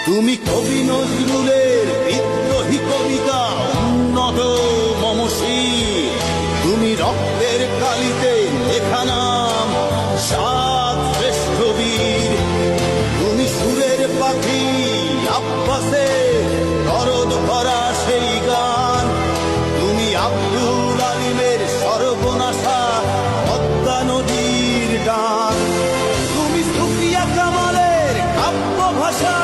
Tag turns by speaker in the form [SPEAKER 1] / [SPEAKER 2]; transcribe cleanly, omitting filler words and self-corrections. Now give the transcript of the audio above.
[SPEAKER 1] তুমি কবি নজরুলের বিদ্রোহী কবিতা উন্নত মমশীর, তুমি রক্তের কালিতে লেখা নাম সাত শ্রেষ্ঠ বীর। তুমি সুরের পাখি আব্বাসে দরদ ভরা সেই গান, তুমি আব্দুল আলিমের সর্বনাশা পদ্মা নদীর ডান, তুমি সুফিয়া কামালের কাব্য ভাষা